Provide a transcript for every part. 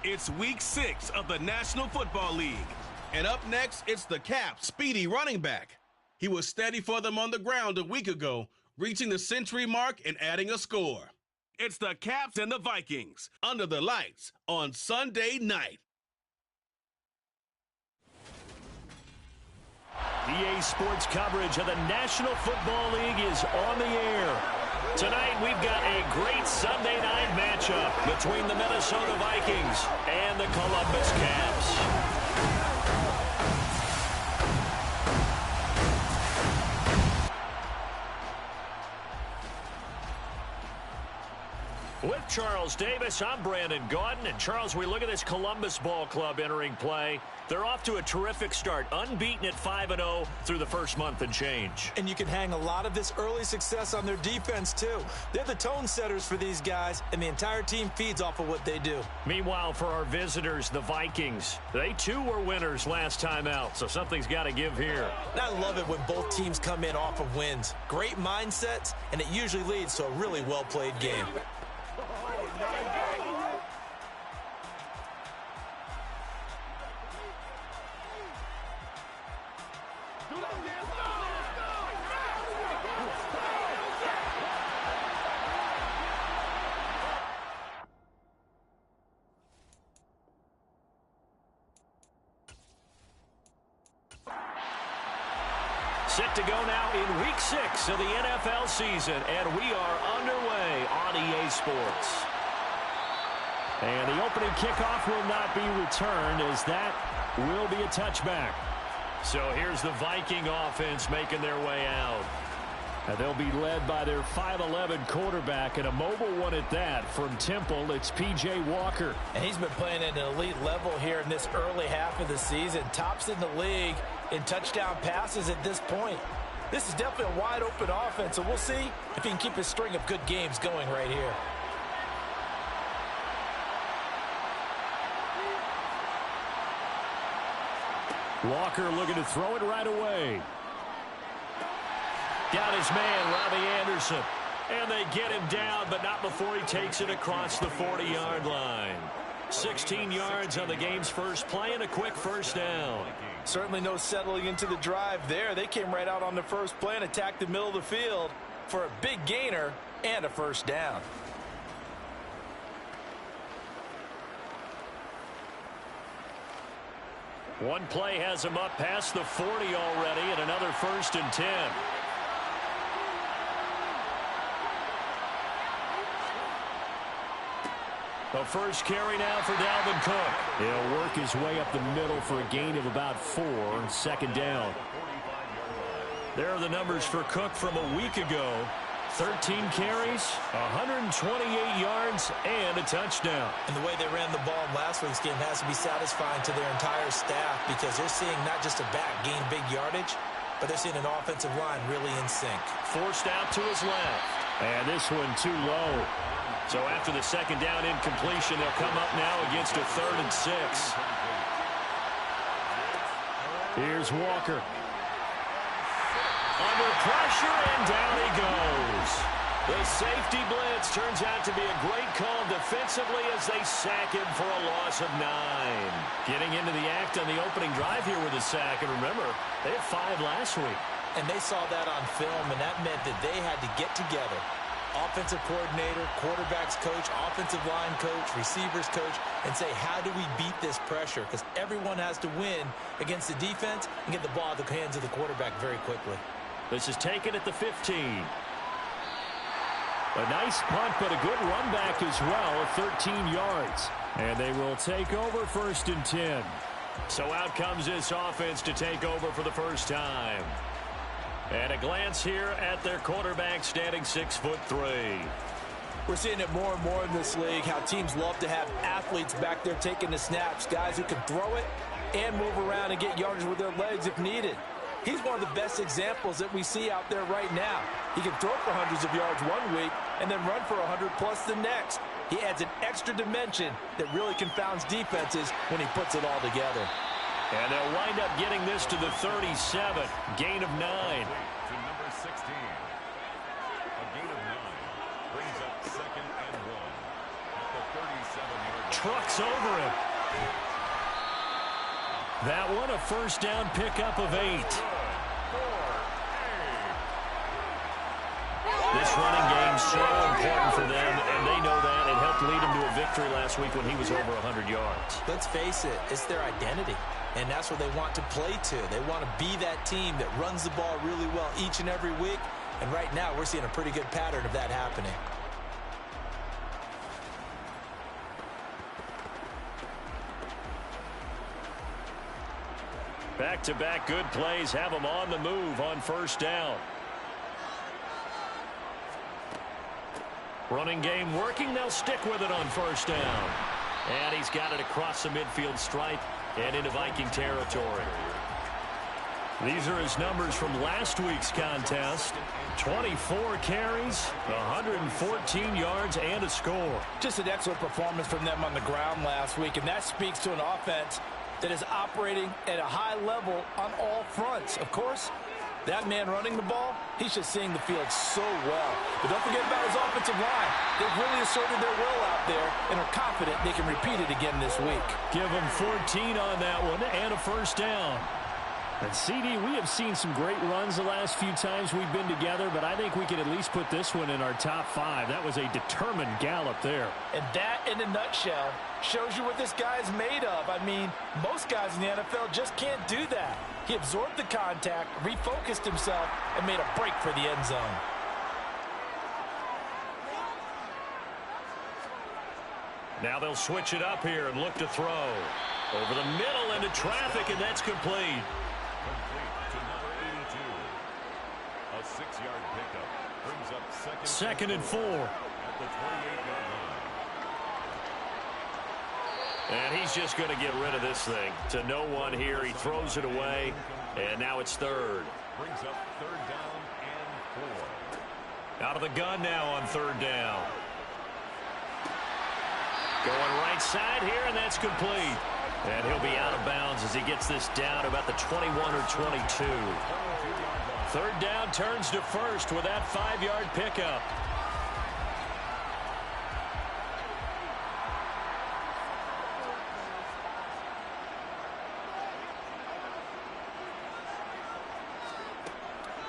It's Week 6 of the National Football League. And up next, it's the Caps' speedy running back. He was steady for them on the ground a week ago, reaching the century mark and adding a score. It's the Caps and the Vikings, under the lights on Sunday night. EA Sports coverage of the National Football League is on the air. Tonight, we've got a great Sunday night matchup between the Minnesota Vikings and the Columbus Caps. With Charles Davis, I'm Brandon Gaudin. And Charles, we look at this Columbus Ball Club entering play. They're off to a terrific start, unbeaten at 5-0 through the first month and change. And you can hang a lot of this early success on their defense, too. They're the tone setters for these guys, and the entire team feeds off of what they do. Meanwhile, for our visitors, the Vikings, they too were winners last time out, so something's got to give here. And I love it when both teams come in off of wins. Great mindsets, and it usually leads to a really well-played game. Set to go now in Week 6 of the NFL season, and we are underway on EA Sports. And the opening kickoff will not be returned, as that will be a touchback. So here's the Viking offense making their way out. And they'll be led by their 5'11" quarterback, and a mobile one at that. From Temple, it's P.J. Walker. And he's been playing at an elite level here in this early half of the season. Tops in the league in touchdown passes at this point. This is definitely a wide-open offense, so we'll see if he can keep his string of good games going right here. Walker looking to throw it right away. Got his man, Robbie Anderson. And they get him down, but not before he takes it across the 40-yard line. 16 yards on the game's first play and a quick first down. Certainly no settling into the drive there. They came right out on the first play and attacked the middle of the field for a big gainer and a first down. One play has him up past the 40 already, and another 1st and 10. The first carry now for Dalvin Cook. He'll work his way up the middle for a gain of about 4, 2nd down. There are the numbers for Cook from a week ago. 13 carries, 128 yards, and a touchdown. And the way they ran the ball last week's game has to be satisfying to their entire staff, because they're seeing not just a back gain big yardage, but they're seeing an offensive line really in sync. Forced out to his left. And this one too low. So after the 2nd down incompletion, they'll come up now against a 3rd and 6. Here's Walker. Under pressure, and down he goes. The safety blitz turns out to be a great call defensively as they sack him for a loss of 9. Getting into the act on the opening drive here with a sack. And remember, they had 5 last week. And they saw that on film, and that meant that they had to get together. Offensive coordinator, quarterbacks coach, offensive line coach, receivers coach, and say, how do we beat this pressure? Because everyone has to win against the defense and get the ball out of the hands of the quarterback very quickly. This is taken at the 15. A nice punt, but a good run back as well, 13 yards. And they will take over 1st and 10. So out comes this offense to take over for the first time. And a glance here at their quarterback, standing 6'3". We're seeing it more and more in this league, how teams love to have athletes back there taking the snaps, guys who can throw it and move around and get yardage with their legs if needed. He's one of the best examples that we see out there right now. He can throw for hundreds of yards one week and then run for 100+ the next. He adds an extra dimension that really confounds defenses when he puts it all together. And they'll wind up getting this to the 37. Gain of 9. To number 16. A gain of 9 brings up 2nd and 1. Trucks over him. That one a first down pickup of 8. This running game so important for them, and they know that. It helped lead them to a victory last week when he was over 100 yards. Let's face it, it's their identity, and that's what they want to play to. They want to be that team that runs the ball really well each and every week, and right now we're seeing a pretty good pattern of that happening. Back-to-back good plays have them on the move on first down. Running game working. They'll stick with it on first down. And he's got it across the midfield stripe and into Viking territory. These are his numbers from last week's contest. 24 carries, 114 yards, and a score. Just an excellent performance from them on the ground last week, and that speaks to an offense that is operating at a high level on all fronts. Of course, that man running the ball, he's just seeing the field so well. But don't forget about his offensive line. They've really asserted their will out there and are confident they can repeat it again this week. Give him 14 on that one and a first down. And CD, we have seen some great runs the last few times we've been together, but I think we could at least put this one in our top 5. That was a determined gallop there. And that, in a nutshell, shows you what this guy is made of. I mean, most guys in the NFL just can't do that. He absorbed the contact, refocused himself, and made a break for the end zone. Now they'll switch it up here and look to throw. Over the middle into traffic, and that's complete. Complete to number 82. A 6-yard pickup brings up second and 4. At the 28-yard line. And he's just going to get rid of this thing. To no one here. He throws it away, and now it's third. Brings up third down and 4. Out of the gun now on third down. Going right side here, and that's complete. And he'll be out of bounds as he gets this down about the 21 or 22. Third down turns to first with that 5-yard pickup.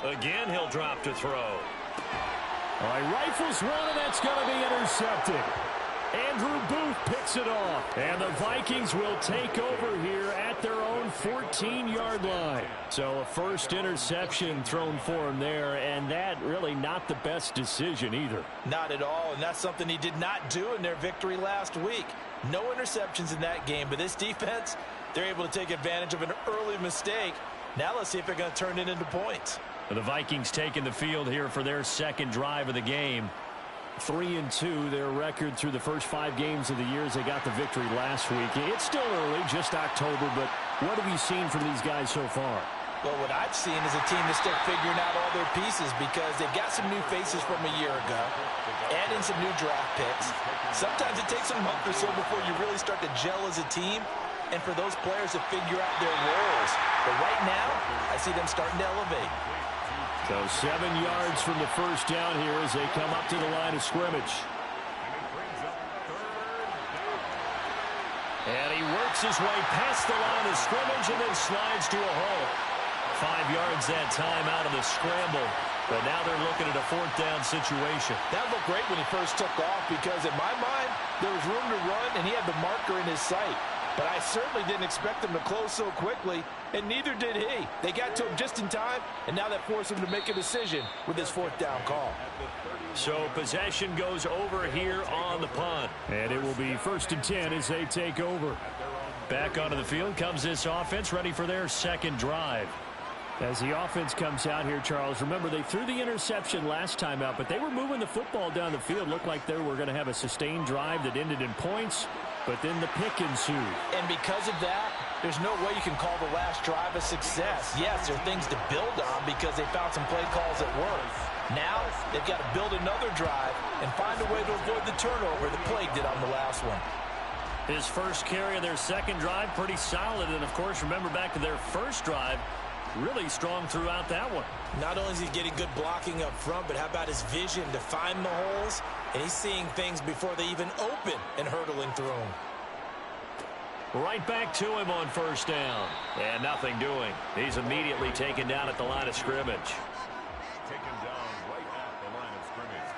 Again, he'll drop to throw. All right, rifles one, and that's going to be intercepted. Andrew Booth picks it off. And the Vikings will take over here at their own 14-yard line. So a first interception thrown for him there, and that really not the best decision either. Not at all, and that's something he did not do in their victory last week. No interceptions in that game, but this defense, they're able to take advantage of an early mistake. Now let's see if they're going to turn it into points. The Vikings taking the field here for their second drive of the game. 3-2, their record through the first 5 games of the year as they got the victory last week. It's still early, just October, but what have you seen from these guys so far? Well, what I've seen is a team that's still figuring out all their pieces because they've got some new faces from a year ago, add in some new draft picks. Sometimes it takes a month or so before you really start to gel as a team and for those players to figure out their roles. But right now, I see them starting to elevate. So 7 yards from the first down here as they come up to the line of scrimmage. And he works his way past the line of scrimmage and then slides to a hole. 5 yards that time out of the scramble. But now they're looking at a fourth down situation. That looked great when he first took off because in my mind, there was room to run and he had the marker in his sight. But I certainly didn't expect them to close so quickly, and neither did he. They got to him just in time, and now that forced him to make a decision with his fourth down call. So possession goes over here on the punt. And it will be 1st and 10 as they take over. Back onto the field comes this offense, ready for their second drive. As the offense comes out here, Charles, remember they threw the interception last time out, but they were moving the football down the field. Looked like they were going to have a sustained drive that ended in points, but then the pick ensued. And because of that, there's no way you can call the last drive a success. Yes, there are things to build on because they found some play calls that work. Now, they've got to build another drive and find a way to avoid the turnover that plagued it on the last one. His first carry of their second drive, pretty solid. And, of course, remember back to their first drive, really strong throughout that one. Not only is he getting good blocking up front, but how about his vision to find the holes? And he's seeing things before they even open and hurdling through them. Right back to him on first down. And nothing doing. He's immediately taken down at the line of scrimmage. Taken down right at the line of scrimmage.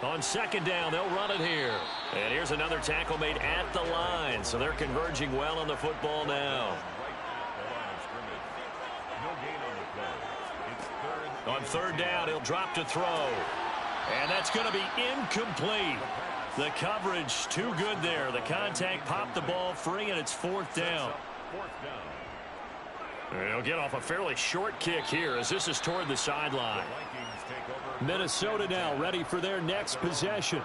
On second down, they'll run it here. And here's another tackle made at the line. So they're converging well on the football now. On third down, he'll drop to throw. And that's going to be incomplete. The coverage too good there. The contact popped the ball free, and it's fourth down. And he'll get off a fairly short kick here as this is toward the sideline. Minnesota now ready for their next possession.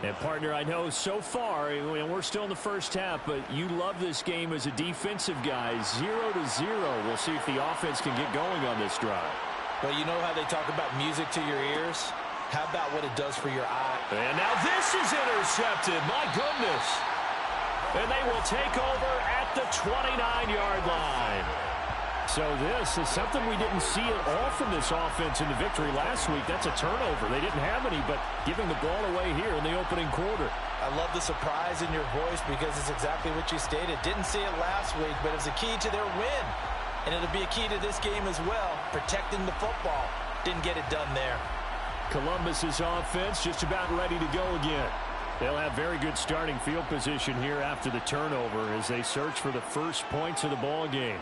And, partner, I know so far, and we're still in the first half, but you love this game as a defensive guy. 0-0. We'll see if the offense can get going on this drive. Well, you know how they talk about music to your ears? How about what it does for your eye? And now this is intercepted. My goodness. And they will take over at the 29-yard line. So this is something we didn't see at all from this offense in the victory last week. That's a turnover. They didn't have any, but giving the ball away here in the opening quarter. I love the surprise in your voice because it's exactly what you stated. Didn't see it last week, but it was a key to their win. And it'll be a key to this game as well, protecting the football. Didn't get it done there. Columbus's offense just about ready to go again. They'll have very good starting field position here after the turnover as they search for the first points of the ball game.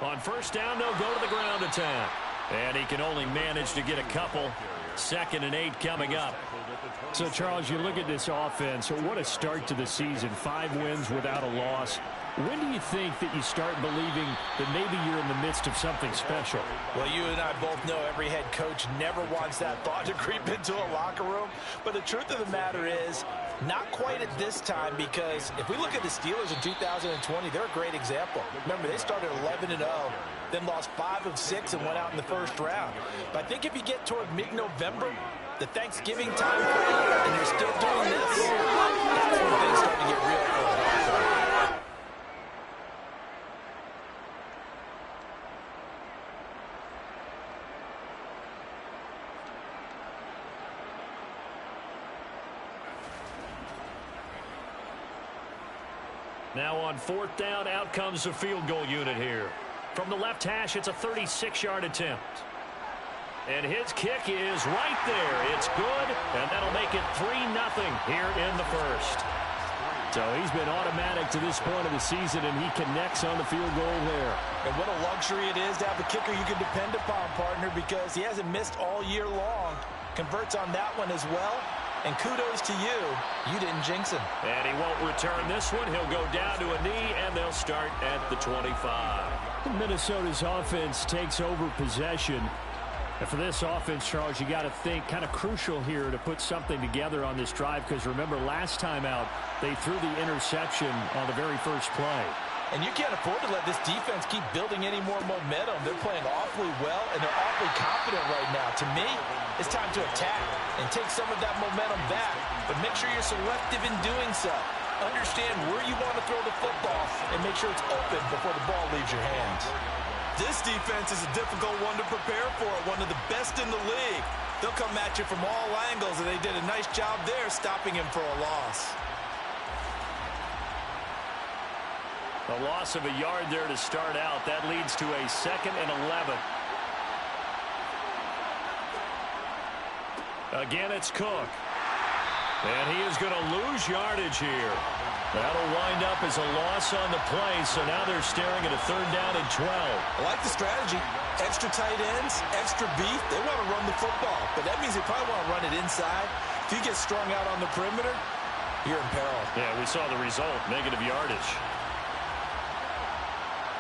On first down, they'll go to the ground attack. And he can only manage to get a couple. 2nd and 8 coming up. So, Charles, you look at this offense. What a start to the season. 5 wins without a loss. When do you think that you start believing that maybe you're in the midst of something special? Well, you and I both know every head coach never wants that thought to creep into a locker room. But the truth of the matter is, not quite at this time, because if we look at the Steelers in 2020, they're a great example. Remember, they started 11-0, then lost 5 of 6 and went out in the first round. But I think if you get toward mid-November, the Thanksgiving time frame, and you're still doing this, that's when things start to get real for the locker room. Now on fourth down, out comes the field goal unit here. From the left hash, it's a 36-yard attempt. And his kick is right there. It's good, and that'll make it 3-0 here in the first. So he's been automatic to this point of the season, and he connects on the field goal there. And what a luxury it is to have a kicker you can depend upon, partner, because he hasn't missed all year long. Converts on that one as well. And kudos to you. You didn't jinx him. And he won't return this one. He'll go down to a knee, and they'll start at the 25. Minnesota's offense takes over possession. And for this offense, Charles, you got to think kind of crucial here to put something together on this drive, because remember last time out, they threw the interception on the very first play. And you can't afford to let this defense keep building any more momentum. They're playing awfully well, and they're awfully confident right now. To me, it's time to attack and take some of that momentum back. But make sure you're selective in doing so. Understand where you want to throw the football and make sure it's open before the ball leaves your hands. This defense is a difficult one to prepare for, one of the best in the league. They'll come at you from all angles, and they did a nice job there stopping him for a loss. A loss of a yard there to start out. That leads to a 2nd and 11. Again, it's Cook. And he is going to lose yardage here. That'll wind up as a loss on the play, so now they're staring at a 3rd down and 12. I like the strategy. Extra tight ends, extra beef. They want to run the football, but that means they probably want to run it inside. If you get strung out on the perimeter, you're in peril. Yeah, we saw the result, negative yardage.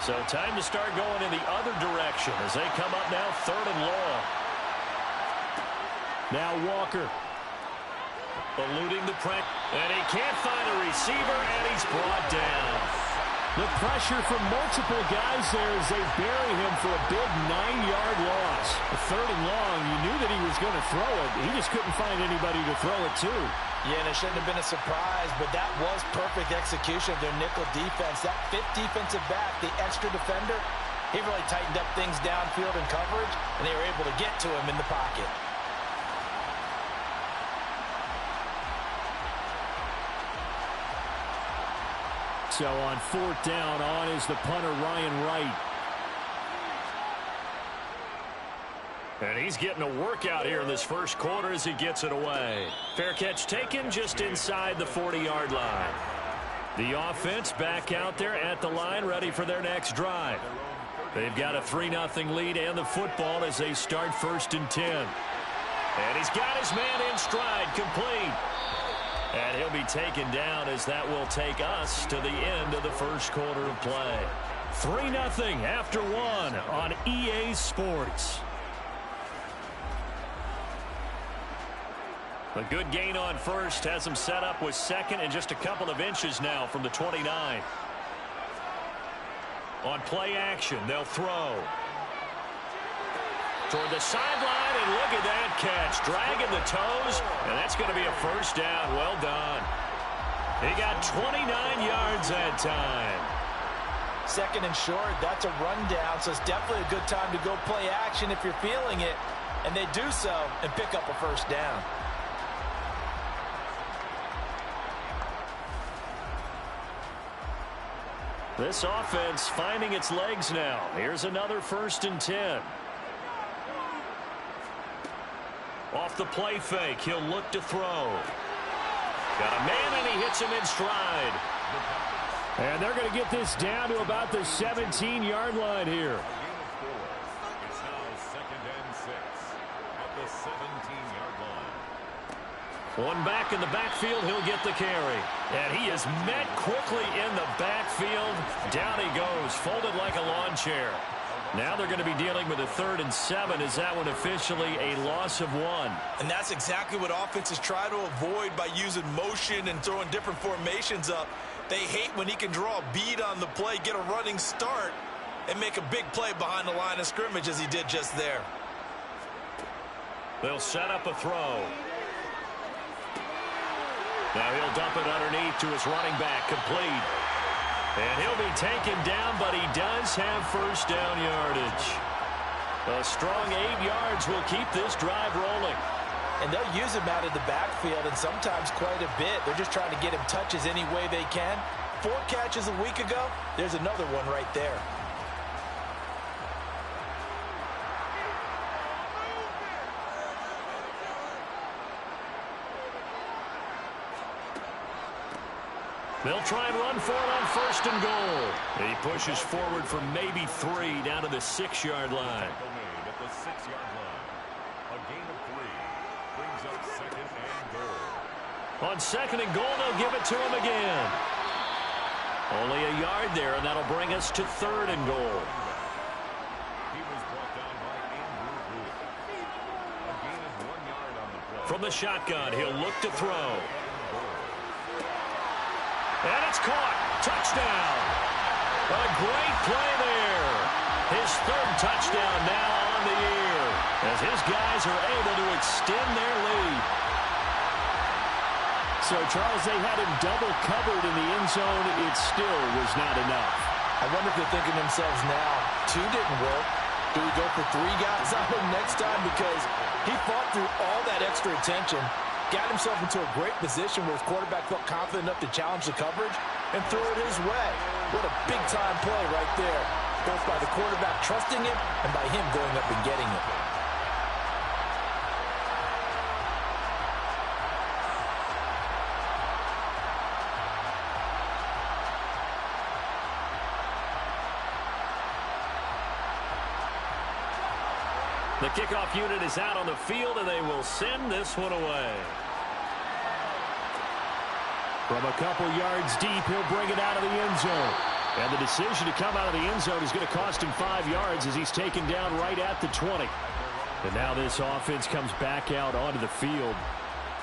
So time to start going in the other direction as they come up now 3rd and long. Now Walker. Eluding the pressure. And he can't find a receiver, and he's brought down. The pressure from multiple guys there as they bury him for a big 9-yard loss. A 3rd and long, you knew that he was going to throw it. He just couldn't find anybody to throw it to. Yeah, and it shouldn't have been a surprise, but that was perfect execution of their nickel defense. That 5th defensive back, the extra defender, he really tightened up things downfield in coverage, and they were able to get to him in the pocket. So on 4th down, on is the punter, Ryan Wright. And he's getting a workout here in this first quarter as he gets it away. Fair catch taken just inside the 40-yard line. The offense back out there at the line, ready for their next drive. They've got a 3-0 lead and the football as they start 1st and 10. And he's got his man in stride, complete. And he'll be taken down as that will take us to the end of the first quarter of play. 3-0 after 1 on EA Sports. A good gain on first has him set up with 2nd and just a couple of inches now from the 29. On play action, they'll throw. Toward the sideline, and look at that catch. Dragging the toes, and that's going to be a 1st down. Well done. He got 29 yards that time. 2nd and short, that's a rundown, so it's definitely a good time to go play action if you're feeling it. And they do so and pick up a 1st down. This offense finding its legs now. Here's another 1st and 10. Off the play fake, he'll look to throw. Got a man, and he hits him in stride. And they're going to get this down to about the 17-yard line here. It's now 2nd and 6 at the 17-yard line. One back in the backfield, he'll get the carry. And he is met quickly in the backfield. Down he goes, folded like a lawn chair. Now they're going to be dealing with a 3rd and 7. Is that one officially a loss of 1? And that's exactly what offenses try to avoid by using motion and throwing different formations up. They hate when he can draw a bead on the play, get a running start, and make a big play behind the line of scrimmage as he did just there. They'll set up a throw. Now he'll dump it underneath to his running back, complete. And he'll be taken down, but he does have 1st down yardage. A strong 8 yards will keep this drive rolling. And they'll use him out of the backfield, and sometimes quite a bit. They're just trying to get him touches any way they can. 4 catches a week ago, there's another one right there. They'll try and run for it on 1st and goal. And he pushes forward for maybe 3 down to the 6-yard line. Made at the 6-yard line. A gain of 3 brings up 2nd and goal. On 2nd and goal, they'll give it to him again. Only a yard there, and that'll bring us to 3rd and goal. He was brought down by Andrew Wood. A gain of 1 yard on the play. From the shotgun, he'll look to throw. And it's caught. Touchdown. A great play there. His 3rd touchdown now on the year as his guys are able to extend their lead. So, Charles, they had him double covered in the end zone. It still was not enough. I wonder if they're thinking to themselves now, 2 didn't work. Do we go for 3 guys on him next time? Because he fought through all that extra attention, got himself into a great position where his quarterback felt confident enough to challenge the coverage and threw it his way. What a big-time play right there, both by the quarterback trusting him and by him going up and getting it. The kickoff unit is out on the field, and they will send this one away. From a couple yards deep, he'll bring it out of the end zone. And the decision to come out of the end zone is going to cost him 5 yards as he's taken down right at the 20. And now this offense comes back out onto the field.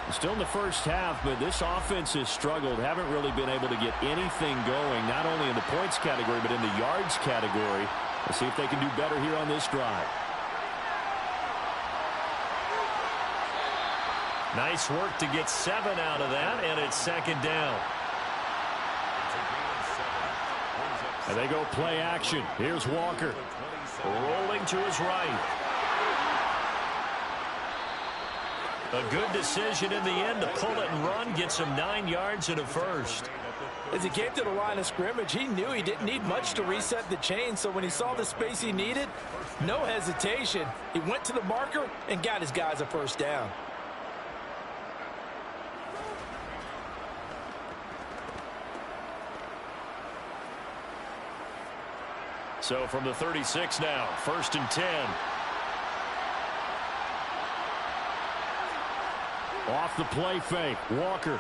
Still in the first half, but this offense has struggled. Haven't really been able to get anything going, not only in the points category, but in the yards category. Let's see if they can do better here on this drive. Nice work to get 7 out of that, and it's second down. And they go play action. Here's Walker. Rolling to his right. A good decision in the end to pull it and run, get some 9 yards and a first. As he came to the line of scrimmage, he knew he didn't need much to reset the chain, so when he saw the space he needed, no hesitation. He went to the marker and got his guys a first down. So from the 36 now, 1st and 10. Off the play fake, Walker.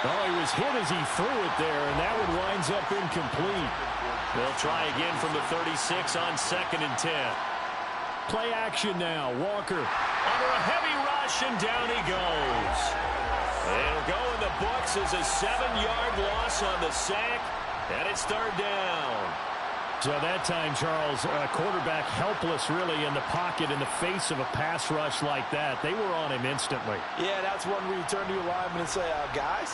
Oh, he was hit as he threw it there, and that one winds up incomplete. They'll try again from the 36 on 2nd and 10. Play action now, Walker. Under a heavy rush, and down he goes. It'll go in the books as a 7-yard loss on the sack, and it's 3rd down. So that time, Charles, quarterback helpless really in the pocket in the face of a pass rush like that. They were on him instantly. Yeah, that's one where you turn to your lineman and say, guys,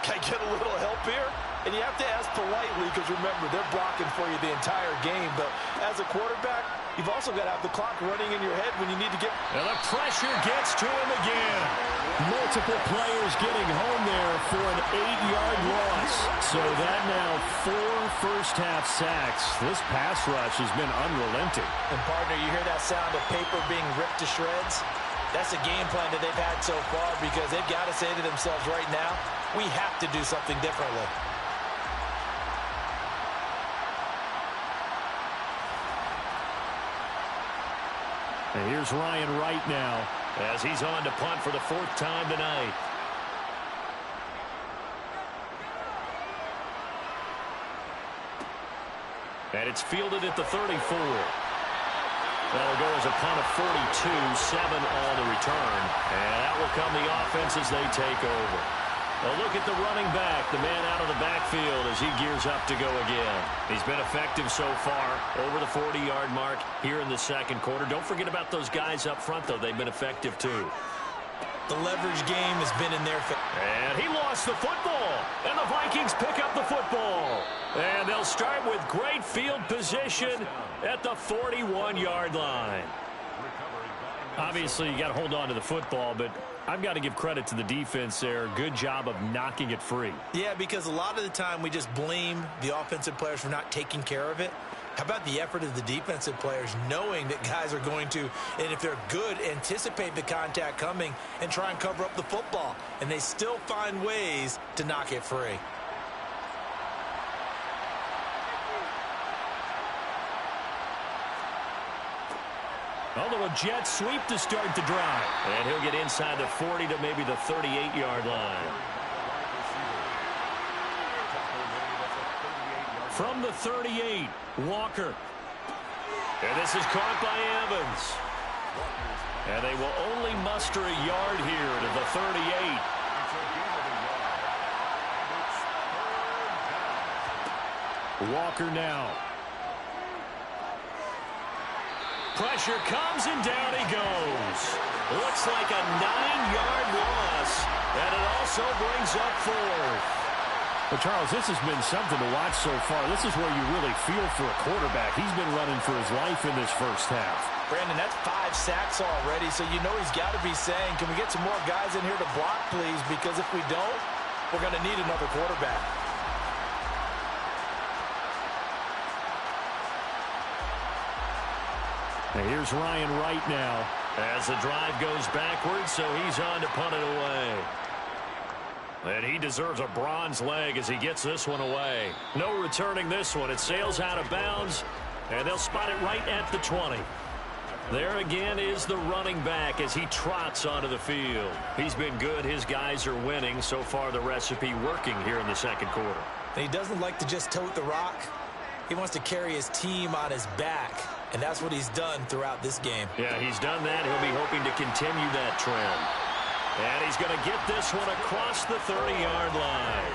can I get a little help here? And you have to ask politely because, remember, they're blocking for you the entire game. But as a quarterback, you've also got to have the clock running in your head when you need to get... And the pressure gets to him again. Multiple players getting home there for an 8-yard loss. So that now 4 first-half sacks. This pass rush has been unrelenting. And, partner, you hear that sound of paper being ripped to shreds? That's a game plan that they've had so far because they've got to say to themselves right now, we have to do something differently. And here's Ryan Wright now as he's on to punt for the 4th time tonight. And it's fielded at the 34. That'll go as a punt of 42, 7 on the return. And out will come the offense as they take over. A look at the running back, the man out of the backfield as he gears up to go again. He's been effective so far, over the 40-yard mark here in the 2nd quarter. Don't forget about those guys up front, though. They've been effective, too. The leverage game has been in their favor. And he lost the football. And the Vikings pick up the football. And they'll start with great field position at the 41-yard line. Obviously, you got to hold on to the football, but I've got to give credit to the defense there. Good job of knocking it free. Yeah, because a lot of the time we just blame the offensive players for not taking care of it. How about the effort of the defensive players knowing that guys are going to, and if they're good, anticipate the contact coming and try and cover up the football. And they still find ways to knock it free. A little jet sweep to start the drive. And he'll get inside the 40 to maybe the 38-yard line. From the 38, Walker. And this is caught by Evans. And they will only muster a yard here to the 38. Walker now. Pressure comes, and down he goes. Looks like a 9-yard loss, and it also brings up 4th. But, Charles, this has been something to watch so far. This is where you really feel for a quarterback. He's been running for his life in this first half. Brandon, that's 5 sacks already, so you know he's got to be saying, can we get some more guys in here to block, please? Because if we don't, we're going to need another quarterback. And here's Ryan Wright now. As the drive goes backwards, so he's on to punt it away. And he deserves a bronze leg as he gets this one away. No returning this one. It sails out of bounds, and they'll spot it right at the 20. There again is the running back as he trots onto the field. He's been good. His guys are winning. So far, the recipe working here in the 2nd quarter. And he doesn't like to just tote the rock. He wants to carry his team on his back. And that's what he's done throughout this game. Yeah, he's done that. He'll be hoping to continue that trend. And he's going to get this one across the 30-yard line.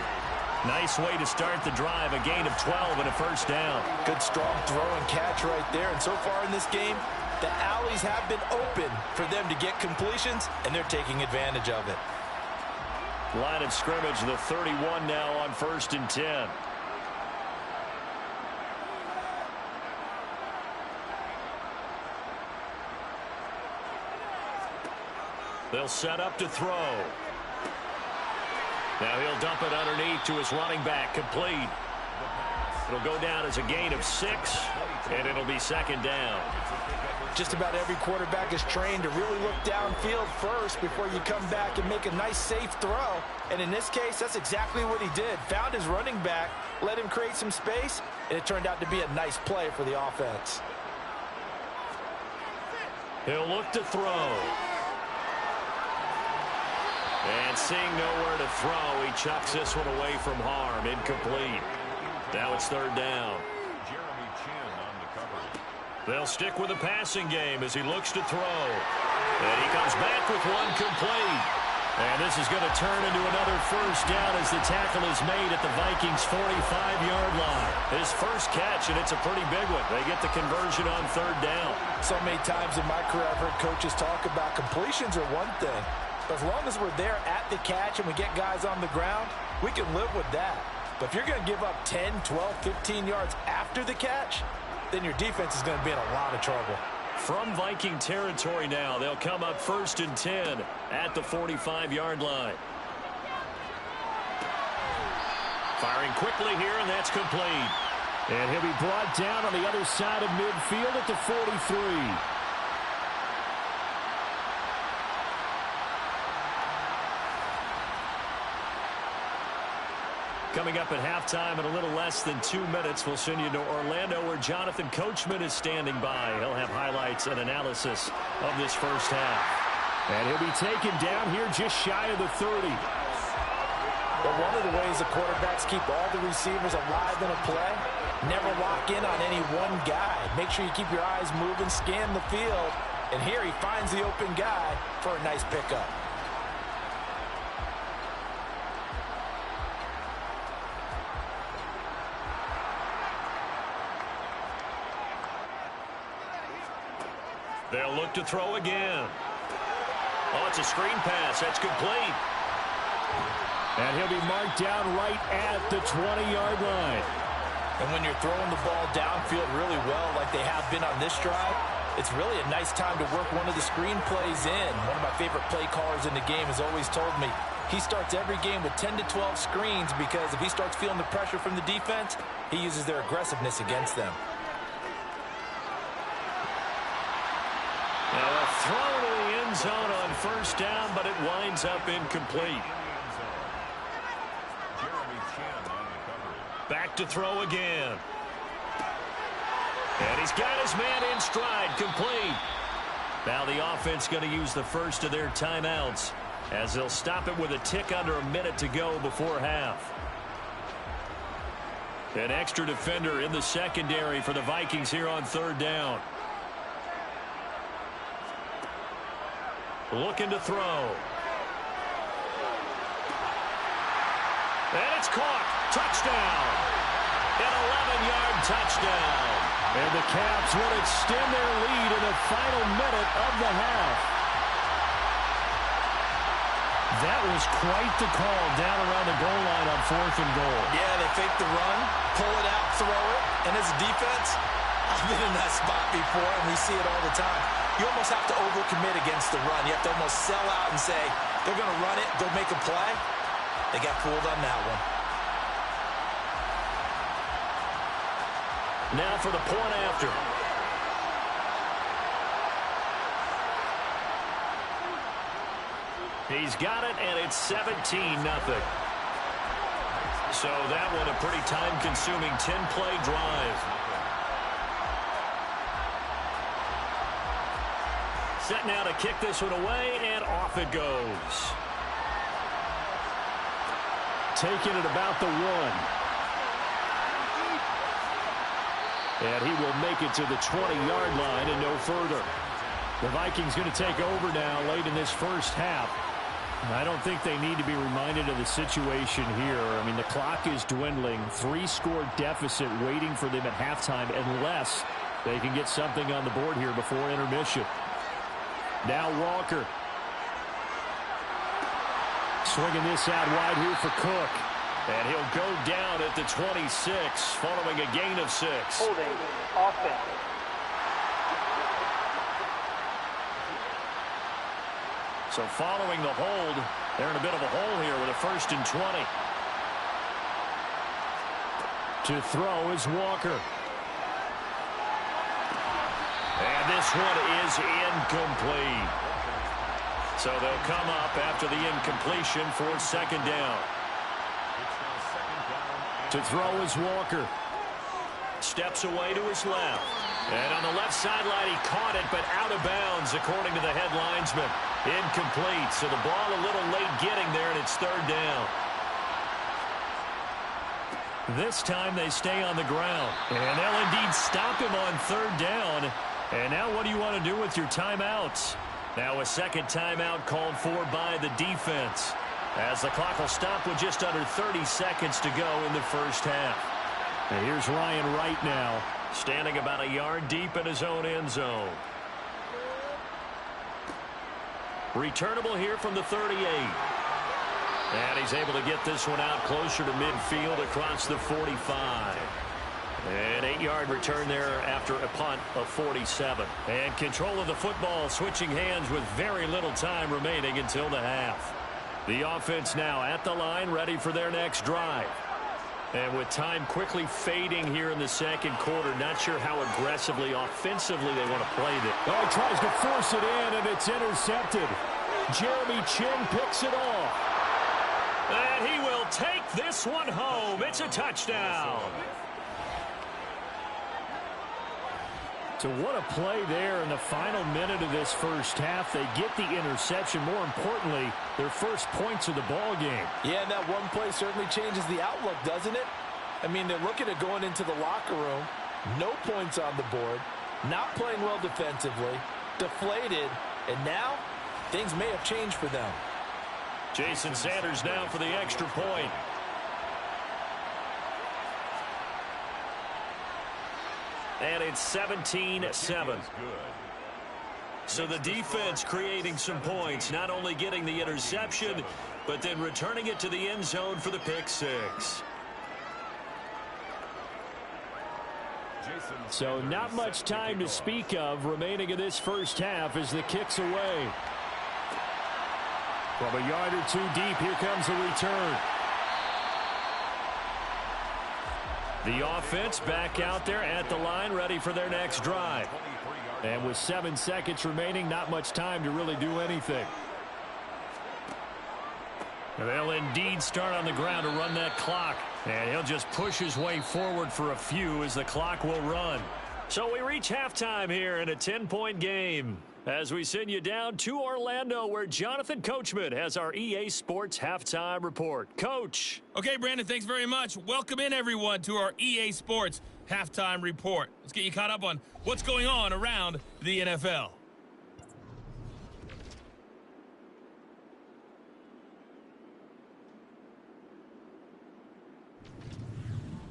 Nice way to start the drive. A gain of 12 and a first down. Good strong throw and catch right there. And so far in this game, the alleys have been open for them to get completions, and they're taking advantage of it. Line of scrimmage, the 31 now on 1st and 10. They'll set up to throw. Now he'll dump it underneath to his running back, complete. It'll go down as a gain of 6, and it'll be 2nd down. Just about every quarterback is trained to really look downfield first before you come back and make a nice, safe throw. And in this case, that's exactly what he did. Found his running back, let him create some space, and it turned out to be a nice play for the offense. He'll look to throw. And seeing nowhere to throw, he chucks this one away from harm. Incomplete. Now it's 3rd down. They'll stick with the passing game as he looks to throw. And he comes back with one complete. And this is going to turn into another first down as the tackle is made at the Vikings' 45-yard line. His first catch, and it's a pretty big one. They get the conversion on 3rd down. So many times in my career I've heard coaches talk about completions are one thing. But as long as we're there at the catch and we get guys on the ground, we can live with that. But if you're going to give up 10, 12, 15 yards after the catch, then your defense is going to be in a lot of trouble. From Viking territory now, they'll come up 1st and 10 at the 45-yard line. Firing quickly here, and that's complete. And he'll be brought down on the other side of midfield at the 43. Coming up at halftime in a little less than 2 minutes, we'll send you to Orlando where Jonathan Coachman is standing by. He'll have highlights and analysis of this first half. And he'll be taken down here just shy of the 30. But one of the ways the quarterbacks keep all the receivers alive in a play, never lock in on any one guy. Make sure you keep your eyes moving, scan the field. And here he finds the open guy for a nice pickup. They'll look to throw again. Oh, it's a screen pass. That's complete. And he'll be marked down right at the 20-yard line. And when you're throwing the ball downfield really well like they have been on this drive, it's really a nice time to work one of the screen plays in. One of my favorite play callers in the game has always told me he starts every game with 10 to 12 screens because if he starts feeling the pressure from the defense, he uses their aggressiveness against them. Now a throw to the end zone on 1st down, but it winds up incomplete. Back to throw again. And he's got his man in stride, complete. Now the offense going to use the first of their timeouts as they'll stop it with a tick under a minute to go before half. An extra defender in the secondary for the Vikings here on 3rd down. Looking to throw. And it's caught. Touchdown. An 11-yard touchdown. And the Caps will extend their lead in the final minute of the half. That was quite the call down around the goal line on 4th and goal. Yeah, they fake the run, pull it out, throw it. And as a defense, I've been in that spot before, and we see it all the time. You almost have to overcommit against the run. You have to almost sell out and say, they're going to run it, go make a play. They got fooled on that one. Now for the point after. He's got it, and it's 17-0. So that one a pretty time-consuming 10-play drive. Set now to kick this one away, and off it goes. Taking it about the 1. And he will make it to the 20-yard line and no further. The Vikings going to take over now late in this first half. I don't think they need to be reminded of the situation here. I mean, the clock is dwindling. 3-score deficit waiting for them at halftime unless they can get something on the board here before intermission. Now Walker. Swinging this out wide here for Cook. And he'll go down at the 26 following a gain of 6. Holding offense. So following the hold, they're in a bit of a hole here with a 1st and 20. To throw is Walker. And this one is incomplete. So they'll come up after the incompletion for 2nd down. To throw is Walker. Steps away to his left. And on the left sideline, he caught it, but out of bounds, according to the head linesman. Incomplete, so the ball a little late getting there, and it's 3rd down. This time they stay on the ground. And they'll indeed stop him on 3rd down. And now what do you want to do with your timeouts? Now a 2nd timeout called for by the defense, as the clock will stop with just under 30 seconds to go in the first half. And here's Ryan Wright now, standing about a yard deep in his own end zone. Returnable here from the 38. And he's able to get this one out closer to midfield across the 45. An 8-yard return there after a punt of 47. And control of the football switching hands with very little time remaining until the half. The offense now at the line, ready for their next drive. And with time quickly fading here in the 2nd quarter, not sure how aggressively, offensively they want to play this. Oh, he tries to force it in, and it's intercepted. Jeremy Chin picks it off. And he will take this one home. It's a touchdown. So what a play there in the final minute of this first half. They get the interception. More importantly, their first points of the ball game. Yeah, and that one play certainly changes the outlook, doesn't it? I mean, they're looking at going into the locker room. No points on the board. Not playing well defensively. Deflated. And now, things may have changed for them. Jason Sanders now for the extra point. And it's 17-7. So the defense creating some points, not only getting the interception, but then returning it to the end zone for the pick 6. So not much time to speak of remaining in this first half as the kick's away. From a yard or 2 deep, here comes the return. The offense back out there at the line, ready for their next drive. And with 7 seconds remaining, not much time to really do anything. They'll indeed start on the ground to run that clock. And he'll just push his way forward for a few as the clock will run. So we reach halftime here in a 10-point game, as we send you down to Orlando, where Jonathan Coachman has our EA Sports Halftime Report. Coach. Okay, Brandon, thanks very much. Welcome in, everyone, to our EA Sports Halftime Report. Let's get you caught up on what's going on around the NFL.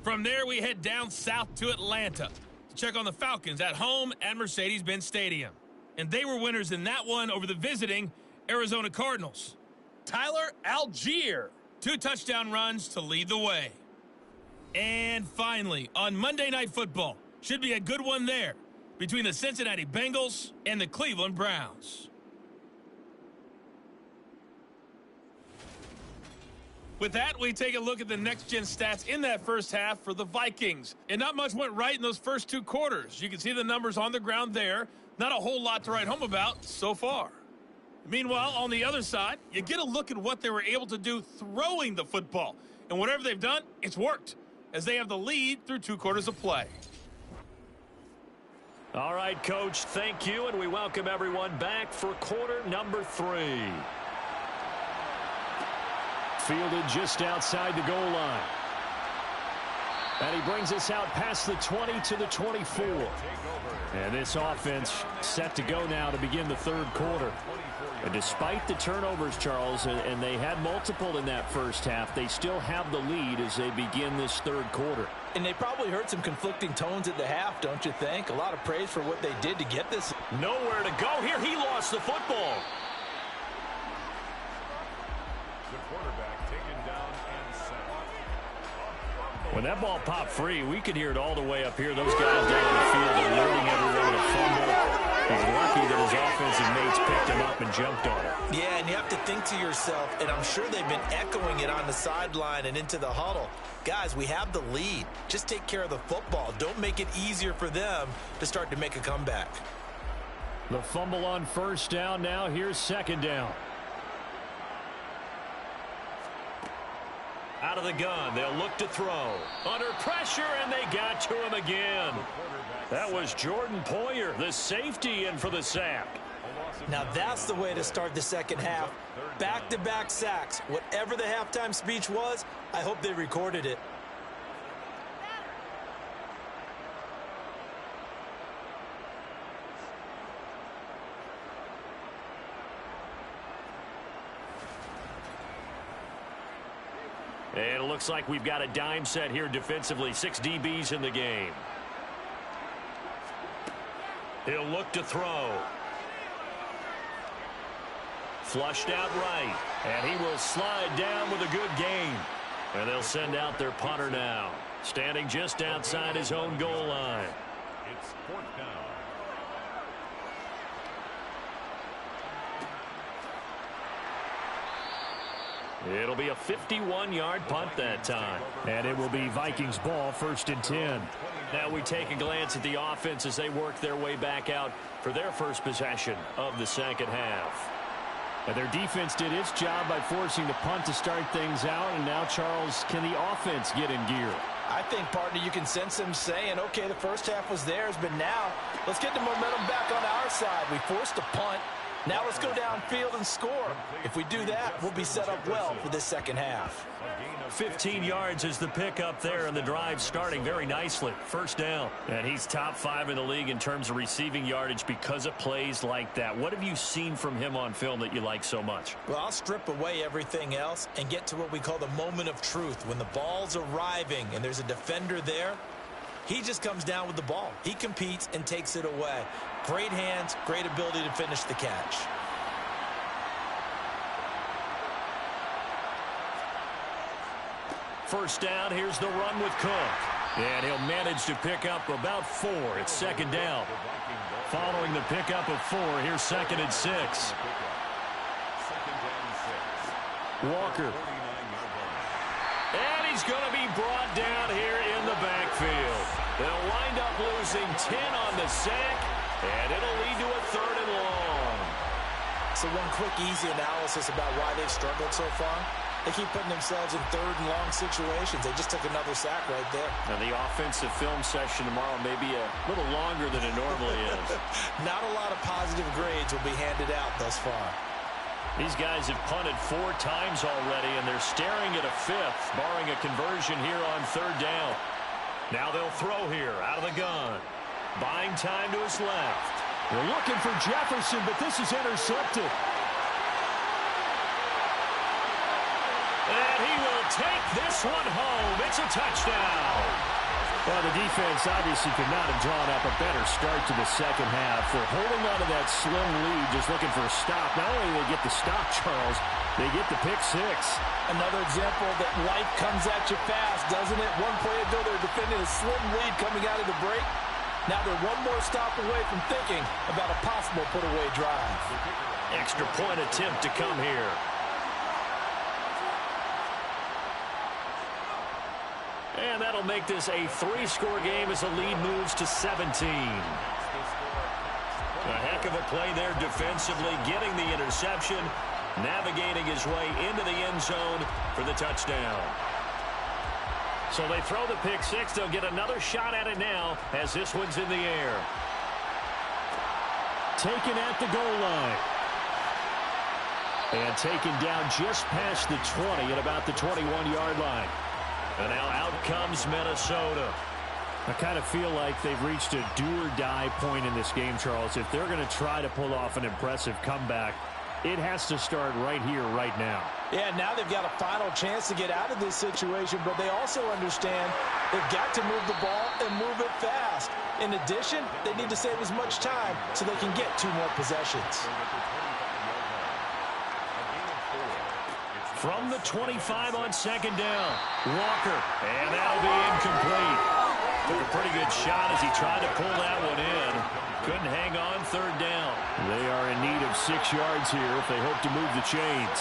From there, we head down south to Atlanta to check on the Falcons at home at Mercedes-Benz Stadium. And they were winners in that one over the visiting Arizona Cardinals. Tyler Algier, 2 touchdown runs to lead the way. And finally, on Monday Night Football, should be a good one there between the Cincinnati Bengals and the Cleveland Browns. With that, we take a look at the next-gen stats in that first half for the Vikings. And not much went right in those first 2 quarters. You can see the numbers on the ground there. Not a whole lot to write home about so far. Meanwhile, on the other side, you get a look at what they were able to do throwing the football. And whatever they've done, it's worked, as they have the lead through 2 quarters of play. All right, Coach, thank you, and we welcome everyone back for quarter number 3. Fielded just outside the goal line. And he brings us out past the 20 to the 24. And this offense set to go now to begin the third quarter. And despite the turnovers, Charles, and they had multiple in that first half, they still have the lead as they begin this third quarter. And they probably heard some conflicting tones at the half, don't you think? A lot of praise for what they did to get this. Nowhere to go here. He lost the football. The quarterback taken down and sacked. When that ball popped free, we could hear it all the way up here. Those guys down on the field are learning everywhere to fumble. He's lucky that his offensive mates picked him up and jumped on him. Yeah, and you have to think to yourself, and I'm sure they've been echoing it on the sideline and into the huddle. Guys, we have the lead. Just take care of the football. Don't make it easier for them to start to make a comeback. The fumble on first down now. Here's second down. Out of the gun, they'll look to throw. Under pressure, and they got to him again. That was Jordan Poyer, the safety, in for the sack. Now that's the way to start the second half. Back-to-back sacks. Whatever the halftime speech was, I hope they recorded it. And it looks like we've got a dime set here defensively. 6 DBs in the game. He'll look to throw. Flushed out right. And he will slide down with a good gain. And they'll send out their punter now. Standing just outside his own goal line. It's fourth down. It'll be a 51-yard punt that time. And it will be Vikings ball, 1st and 10. Now we take a glance at the offense as they work their way back out for their first possession of the second half. And their defense did its job by forcing the punt to start things out. And now, Charles, can the offense get in gear? I think, partner, you can sense them saying, okay, the first half was theirs, but now let's get the momentum back on our side. We forced a punt. Now let's go downfield and score. If we do that, we'll be set up well for this second half. 15 yards is the pickup there, and the drive starting very nicely. First down. And he's top 5 in the league in terms of receiving yardage because of plays like that. What have you seen from him on film that you like so much? Well, I'll strip away everything else and get to what we call the moment of truth. When the ball's arriving and there's a defender there, he just comes down with the ball. He competes and takes it away. Great hands, great ability to finish the catch. First down, here's the run with Cook. And he'll manage to pick up about 4. It's second down. Following the pickup of 4, here's 2nd and 6. Walker. And he's going to be brought down here in the backfield. They'll wind up losing 10 on the sack, and it'll lead to a 3rd and long. So one quick, easy analysis about why they've struggled so far. They keep putting themselves in 3rd and long situations. They just took another sack right there. Now the offensive film session tomorrow may be a little longer than it normally is. Not a lot of positive grades will be handed out thus far. These guys have punted 4 times already, and they're staring at a 5th, barring a conversion here on 3rd down. Now they'll throw here out of the gun. Buying time to his left. They're looking for Jefferson, but this is intercepted. And he will take this one home. It's a touchdown. Well, the defense obviously could not have drawn up a better start to the second half. They're holding on to that slim lead, just looking for a stop. Not only do they get the stop, Charles, they get the pick 6. Another example that life comes at you fast, doesn't it? One play ago, they were defending a slim lead coming out of the break. Now they're one more stop away from thinking about a possible put-away drive. Extra point attempt to come here. And that'll make this a 3-score game as the lead moves to 17. A heck of a play there defensively, getting the interception, navigating his way into the end zone for the touchdown. So they throw the pick 6. They'll get another shot at it now as this one's in the air. Taken at the goal line. And taken down just past the 20 at about the 21-yard line. And now out comes Minnesota. I kind of feel like they've reached a do-or-die point in this game, Charles. If they're going to try to pull off an impressive comeback, it has to start right here, right now. Yeah, now they've got a final chance to get out of this situation, but they also understand they've got to move the ball and move it fast. In addition, they need to save as much time so they can get 2 more possessions. From the 25 on second down, Walker, and that'll be incomplete. Took a pretty good shot as he tried to pull that one in. Couldn't hang on third down. They are in need of 6 yards here if they hope to move the chains.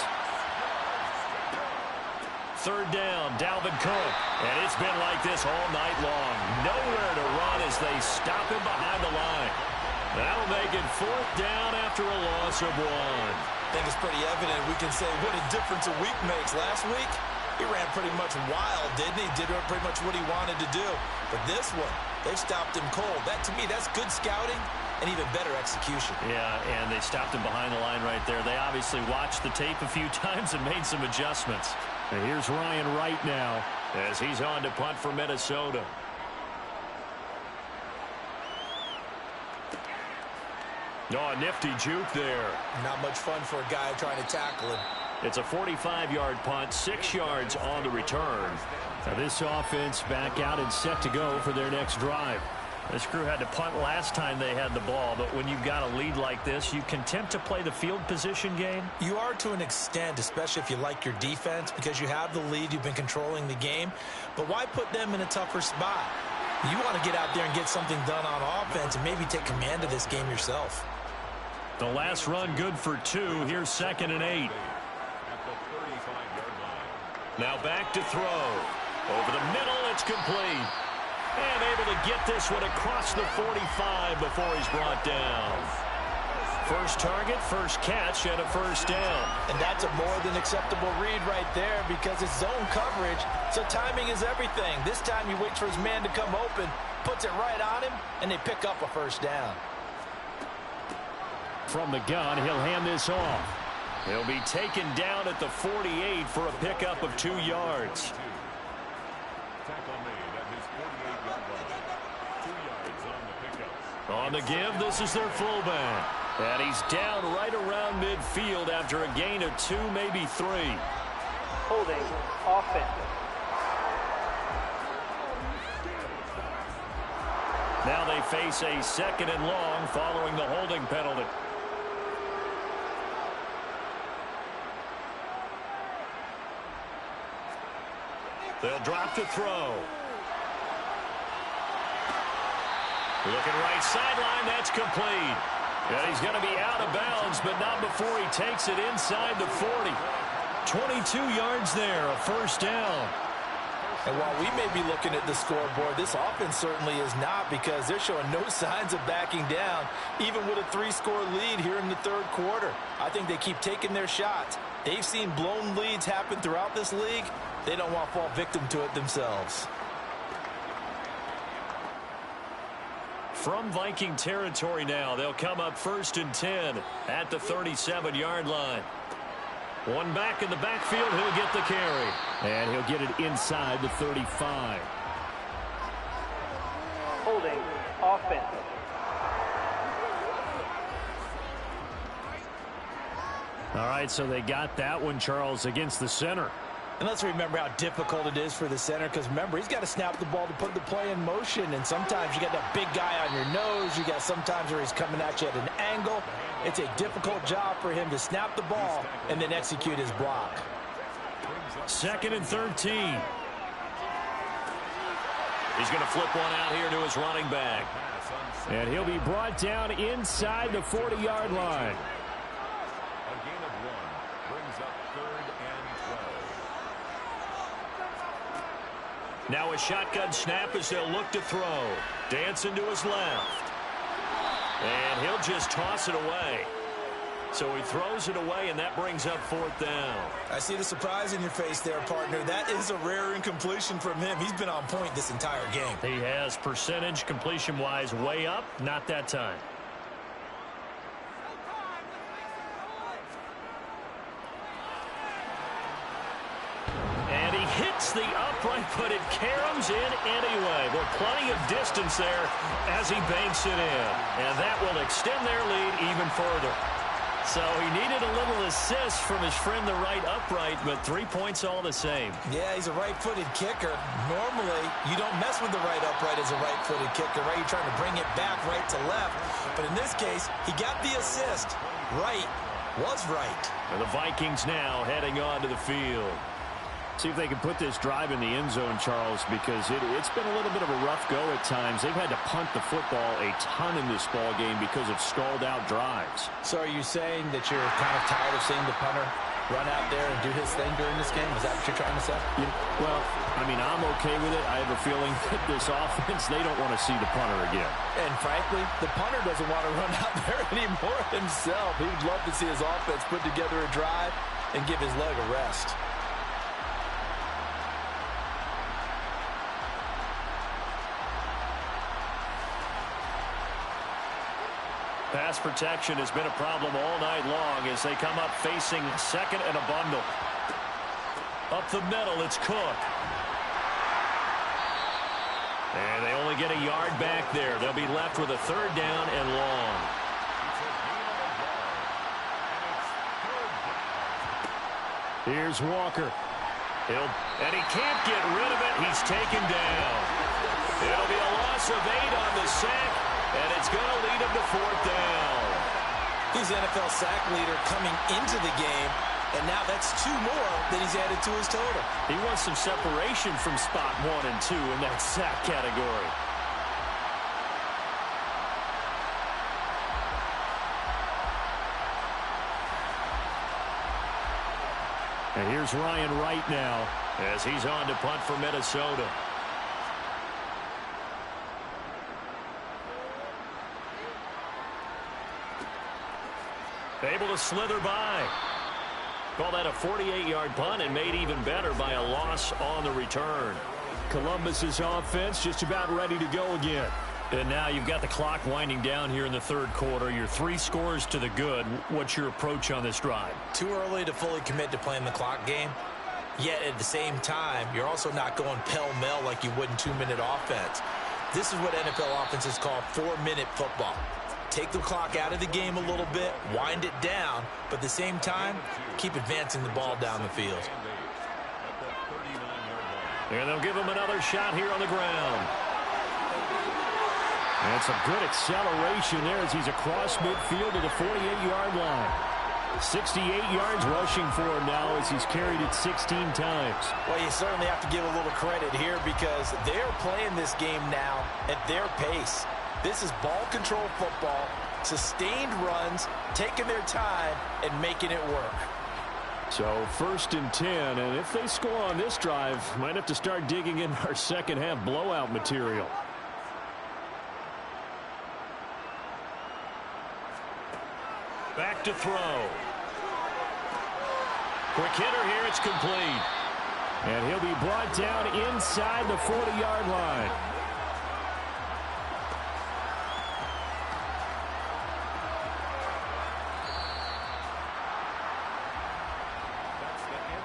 Third down, Dalvin Cook. And it's been like this all night long. Nowhere to run as they stop him behind the line. That'll make it 4th down after a loss of 1. I think it's pretty evident. We can say what a difference a week makes. Last week, he ran pretty much wild, didn't he? Did pretty much what he wanted to do. But this one, they've stopped him cold. That, to me, that's good scouting and even better execution. Yeah, and they stopped him behind the line right there. They obviously watched the tape a few times and made some adjustments. And here's Ryan Wright now as he's on to punt for Minnesota. Oh, a nifty juke there. Not much fun for a guy trying to tackle him. It's a 45-yard punt, 6 yards on the return. Now this offense back out and set to go for their next drive. This crew had to punt last time they had the ball, but when you've got a lead like this, you can tempt to play the field position game. You are to an extent, especially if you like your defense, because you have the lead, you've been controlling the game. But why put them in a tougher spot? You want to get out there and get something done on offense and maybe take command of this game yourself. The last run good for 2. Here's 2nd and 8. Now back to throw. Over the middle, it's complete. And able to get this one across the 45 before he's brought down. First target, first catch, and a first down. And that's a more than acceptable read right there because it's zone coverage, so timing is everything. This time he waits for his man to come open, puts it right on him, and they pick up a first down. From the gun, he'll hand this off. He'll be taken down at the 48 for a pickup of 2 yards. On the give, this is their fullback. And he's down right around midfield after a gain of 2, maybe 3. Holding offense. Now they face a 2nd and long following the holding penalty. They'll drop to throw. Looking right sideline, that's complete. And he's going to be out of bounds, but not before he takes it inside the 40. 22 yards there, a first down. And while we may be looking at the scoreboard, this offense certainly is not because they're showing no signs of backing down, even with a 3-score lead here in the 3rd quarter. I think they keep taking their shots. They've seen blown leads happen throughout this league. They don't want to fall victim to it themselves. From Viking territory now, they'll come up 1st and 10 at the 37-yard line. One back in the backfield, he'll get the carry. And he'll get it inside the 35. Holding offense. All right, so they got that one, Charles, against the center. And let's remember how difficult it is for the center because, remember, he's got to snap the ball to put the play in motion. And sometimes you got that big guy on your nose. You got sometimes where he's coming at you at an angle. It's a difficult job for him to snap the ball and then execute his block. 2nd and 13. He's going to flip one out here to his running back. And he'll be brought down inside the 40-yard line. A gain of 1 brings up 3rd and 12. Now a shotgun snap as they'll look to throw. Dancing to his left. And he'll just toss it away. So he throws it away, and that brings up 4th down. I see the surprise in your face there, partner. That is a rare incompletion from him. He's been on point this entire game. He has percentage completion-wise way up. Not that time. And he hits Misses the upright, but it caroms in anyway. Well, plenty of distance there as he banks it in. And that will extend their lead even further. So he needed a little assist from his friend the right upright, but 3 points all the same. Yeah, he's a right-footed kicker. Normally, you don't mess with the right upright as a right-footed kicker, right? You're trying to bring it back right to left. But in this case, he got the assist. Right was right. And the Vikings now heading on to the field. See if they can put this drive in the end zone, Charles, because it's been a little bit of a rough go at times. They've had to punt the football a ton in this ball game because of stalled-out drives. So are you saying that you're kind of tired of seeing the punter run out there and do his thing during this game? Is that what you're trying to say? Well, I mean, I'm okay with it. I have a feeling that this offense, they don't want to see the punter again. And frankly, the punter doesn't want to run out there anymore himself. He would love to see his offense put together a drive and give his leg a rest. Pass protection has been a problem all night long as they come up facing second and a bundle. Up the middle, it's Cook. And they only get a yard back there. They'll be left with a third down and long. Here's Walker. And he can't get rid of it. He's taken down. It'll be a loss of 8 on the sack. And it's going to lead him to fourth down. He's NFL sack leader coming into the game, and now that's 2 more that he's added to his total. He wants some separation from spot 1 and 2 in that sack category. And here's Ryan Wright now as he's on to punt for Minnesota. Able to slither by. Call that a 48-yard punt and made even better by a loss on the return. Columbus's offense just about ready to go again. And now you've got the clock winding down here in the third quarter. You're 3 scores to the good. What's your approach on this drive? Too early to fully commit to playing the clock game. Yet at the same time, you're also not going pell-mell like you would in 2-minute offense. This is what NFL offenses call 4-minute football. Take the clock out of the game a little bit, wind it down, but at the same time, keep advancing the ball down the field. And they'll give him another shot here on the ground. And some good acceleration there as he's across midfield to the 48-yard line. 68 yards rushing for him now as he's carried it 16 times. Well, you certainly have to give a little credit here because they're playing this game now at their pace. This is ball control football, sustained runs, taking their time, and making it work. So 1st and 10, and if they score on this drive, might have to start digging in our second half blowout material. Back to throw. Quick hitter here, it's complete. And he'll be brought down inside the 40-yard line.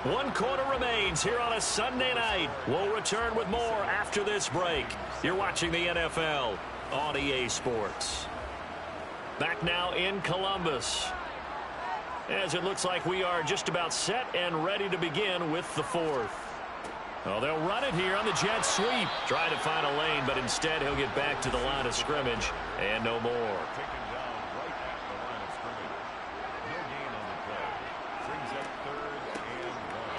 One quarter remains here on a Sunday night. We'll return with more after this break. You're watching the NFL on EA Sports. Back now in Columbus, as it looks like we are just about set and ready to begin with the fourth. Well, they'll run it here on the jet sweep. Trying to find a lane, but instead he'll get back to the line of scrimmage and no more.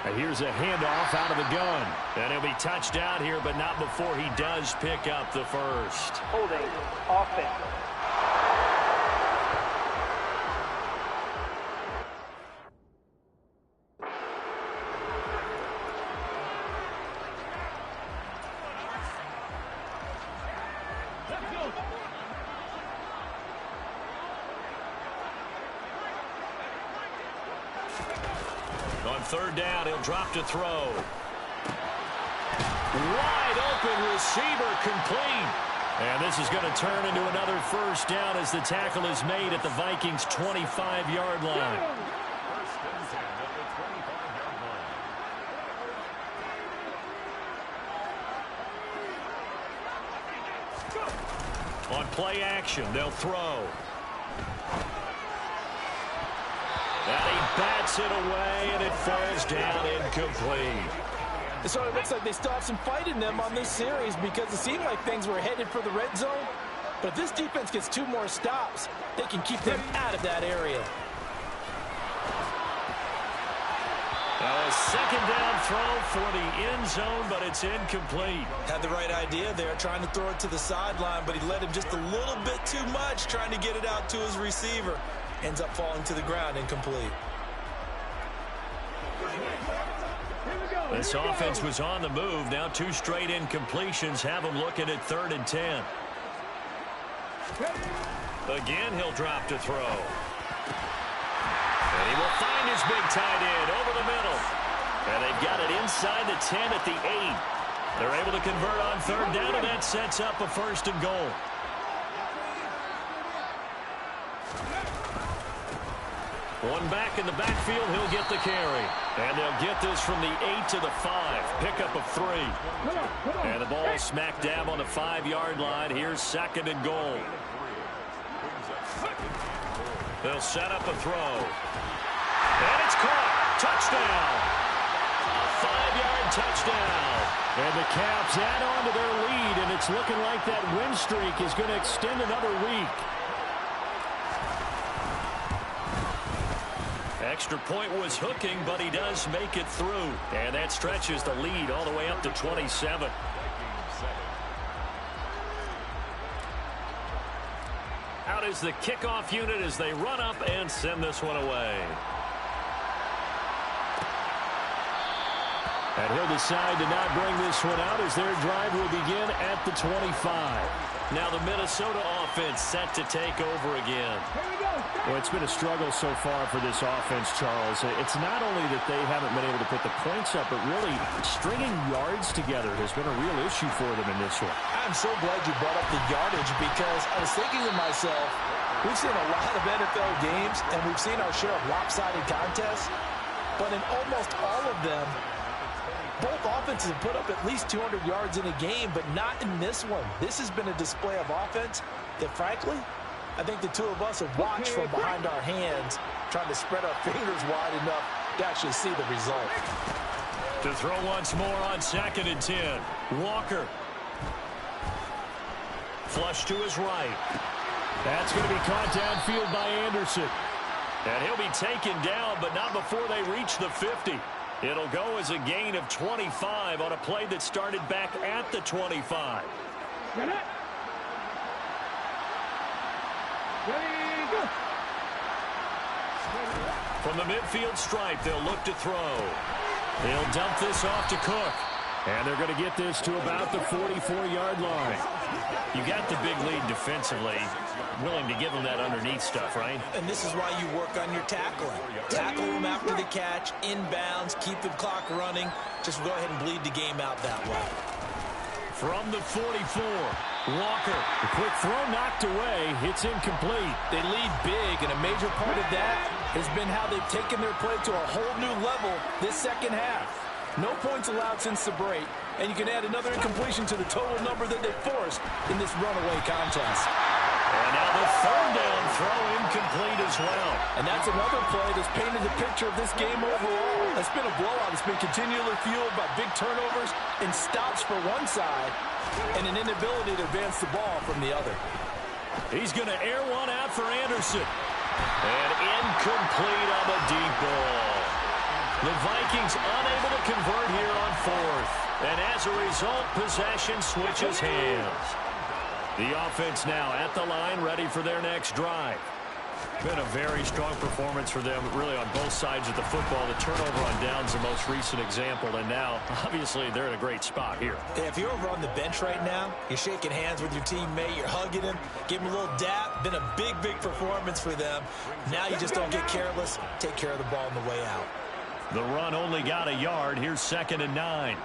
And here's a handoff out of the gun. And he'll be touched down here, but not before he does pick up the first. Holding offense. On third down, he'll drop to throw. Wide open receiver complete. And this is going to turn into another first down as the tackle is made at the Vikings' 25-yard line. On play action, they'll throw. And he bats it away, and it falls down incomplete. So it looks like they still have some fight in them on this series because it seemed like things were headed for the red zone. But if this defense gets 2 more stops, they can keep them out of that area. A second down throw for the end zone, but it's incomplete. Had the right idea there, trying to throw it to the sideline, but he led him just a little bit too much, trying to get it out to his receiver. Ends up falling to the ground, incomplete. This offense was on the move. Now 2 straight incompletions have him looking at 3rd and 10. Again, he'll drop to throw. And he will find his big tight end over the middle. And they've got it inside the 10 at the 8. They're able to convert on 3rd down, and that sets up a 1st and goal. One back in the backfield, he'll get the carry. And they'll get this from the 8 to the 5. Pickup of 3. And the ball smack dab on the 5-yard line. Here's 2nd and goal. They'll set up a throw. And it's caught. Touchdown. A 5-yard touchdown. And the Caps add on to their lead, and it's looking like that win streak is going to extend another week. Extra point was hooking, but he does make it through. And that stretches the lead all the way up to 27. Out is the kickoff unit as they run up and send this one away. And he'll decide to not bring this one out as their drive will begin at the 25. Now the Minnesota offense set to take over again. Well, it's been a struggle so far for this offense, Charles. It's not only that they haven't been able to put the points up, but really stringing yards together has been a real issue for them in this one. I'm so glad you brought up the yardage because I was thinking to myself, we've seen a lot of NFL games and we've seen our share of lopsided contests, but in almost all of them, both offenses have put up at least 200 yards in a game, but not in this one. This has been a display of offense that, frankly, I think the two of us have watched from behind our hands, trying to spread our fingers wide enough to actually see the result. To throw once more on 2nd and 10. Walker. Flush to his right. That's going to be caught downfield by Anderson. And he'll be taken down, but not before they reach the 50. It'll go as a gain of 25 on a play that started back at the 25. From the midfield stripe, they'll look to throw. They'll dump this off to Cook. And they're going to get this to about the 44-yard line. You got the big lead defensively, willing to give them that underneath stuff, right? And this is why you work on your tackling. Tackle them after the catch, inbounds, keep the clock running. Just go ahead and bleed the game out that way. From the 44, Walker. The quick throw knocked away. It's incomplete. They lead big, and a major part of that has been how they've taken their play to a whole new level this second half. No points allowed since the break, and you can add another incompletion to the total number that they forced in this runaway contest. And now the 3rd down throw incomplete as well. And that's another play that's painted the picture of this game overall. It's been a blowout. It's been continually fueled by big turnovers and stops for one side and an inability to advance the ball from the other. He's going to air one out for Anderson. And incomplete on the deep ball. The Vikings unable to convert here on 4th. And as a result, possession switches hands. The offense now at the line, ready for their next drive. Been a very strong performance for them, really on both sides of the football. The turnover on downs the most recent example, and now, obviously, they're in a great spot here. If you're over on the bench right now, you're shaking hands with your teammate, you're hugging him, give him a little dap. Been a big, big performance for them. Now you just don't get careless. Take care of the ball on the way out. The run only got a yard. Here's 2nd and 9.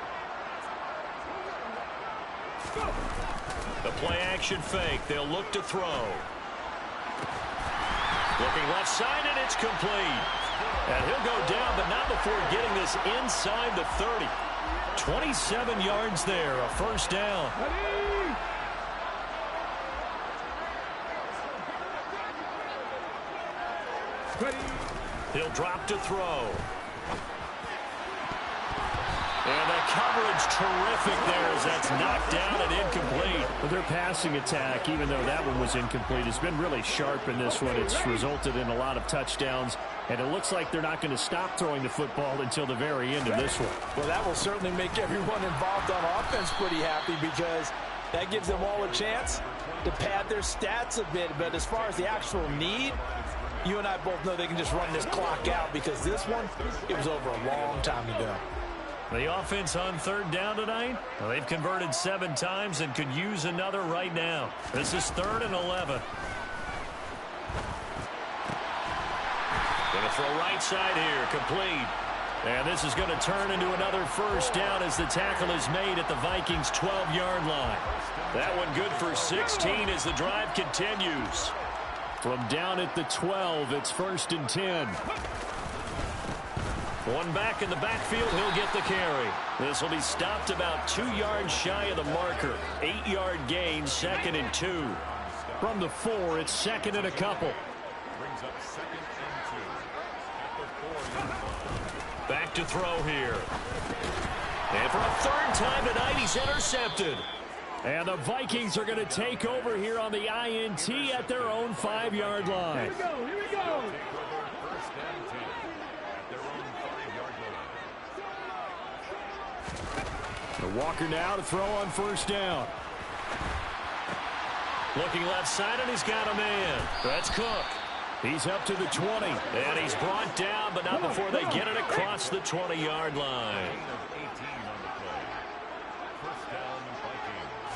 The play-action fake. They'll look to throw. Looking left side, and it's complete. And he'll go down, but not before getting this inside the 30. 27 yards there, a 1st down. He'll drop to throw. And the coverage terrific there as that's knocked down and incomplete. Well, their passing attack, even though that one was incomplete, has been really sharp in this one. It's resulted in a lot of touchdowns, and it looks like they're not going to stop throwing the football until the very end of this one. Well, that will certainly make everyone involved on offense pretty happy because that gives them all a chance to pad their stats a bit. But as far as the actual need, you and I both know they can just run this clock out because this one, it was over a long time ago. The offense on third down tonight, well, they've converted 7 times and could use another right now. This is 3rd and 11. Going to throw right side here, complete. And this is going to turn into another first down as the tackle is made at the Vikings' 12-yard line. That one good for 16 as the drive continues. From down at the 12, it's 1st and 10. One back in the backfield, he'll get the carry. This will be stopped about 2 yards shy of the marker. 8-yard gain, 2nd and 2. From the 4, it's 2nd and a couple. Brings up 2nd and 2 at the 4. Back to throw here. And for a 3rd time tonight, he's intercepted. And the Vikings are going to take over here on the INT at their own 5-yard line. Here we go. First and 10 at their own 5-yard line. Walker now to throw on 1st down. Looking left side, and he's got a man. That's Cook. He's up to the 20. And he's brought down, but not before they get it across the 20-yard line. 18 on the play. First down,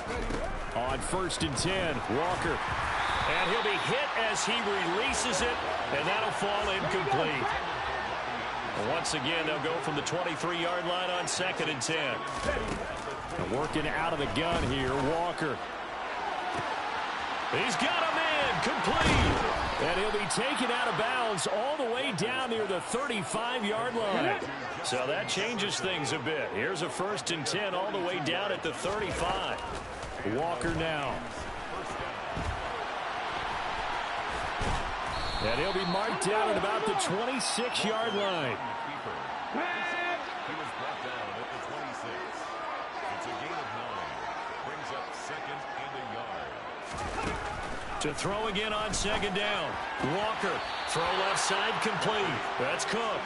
Vikings. On 1st and 10, Walker. And he'll be hit as he releases it, and that'll fall incomplete. And once again, they'll go from the 23-yard line on 2nd and 10. And working out of the gun here, Walker. He's got a man, complete. And he'll be taken out of bounds all the way down near the 35-yard line. So that changes things a bit. Here's a 1st and 10 all the way down at the 35. Walker now. And he'll be marked down at about the 26-yard line. He was brought down at the 26. It's a gain of 9. Brings up 2nd and a yard. To throw again on 2nd down. Walker, throw left side, complete. That's Cook.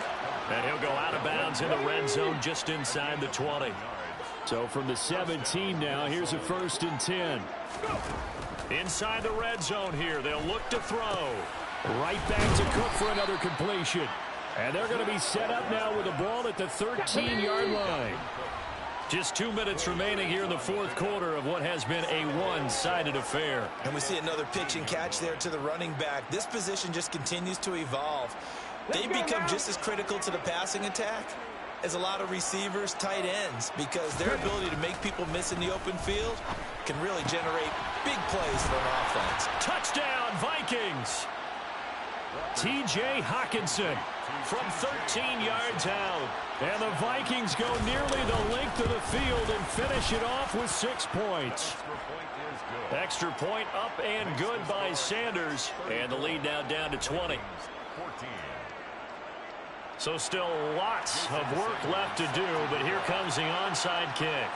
And he'll go out of bounds in the red zone just inside the 20. So from the 17 now, here's a 1st and 10. Inside the red zone here, they'll look to throw. Right back to Cook for another completion. And they're going to be set up now with the ball at the 13-yard line. Just 2 minutes remaining here in the 4th quarter of what has been a one-sided affair. And we see another pitch and catch there to the running back. This position just continues to evolve. They become just as critical to the passing attack as a lot of receivers, tight ends, because their ability to make people miss in the open field can really generate big plays for an offense. Touchdown, Vikings! T.J. Hawkinson from 13 yards out. And the Vikings go nearly the length of the field and finish it off with 6 points. Extra point up and good by Sanders. And the lead now down to 20. So still lots of work left to do, but here comes the onside kick.